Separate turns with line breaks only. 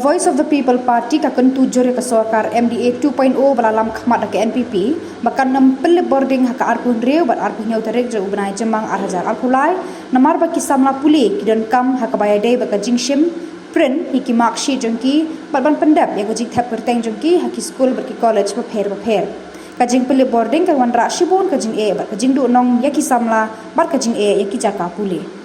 Voice of the People Party kakan tujuh ke sokar MDA 2.0 balalam khmat ke NPP makan nampil boarding haka arpun reu bat arpun nyau tarik je ubnai jemang arhajar alpulai namar baki samla puli kidan kam haka bayade baka jingshim print hiki makshi jengki ban pendap ya gojik thap perteng jengki haki school berki college bapher kajing pili boarding kawan ra shibon kajing e bat kajing du nong yaki samla bar kajing e yaki jaka puli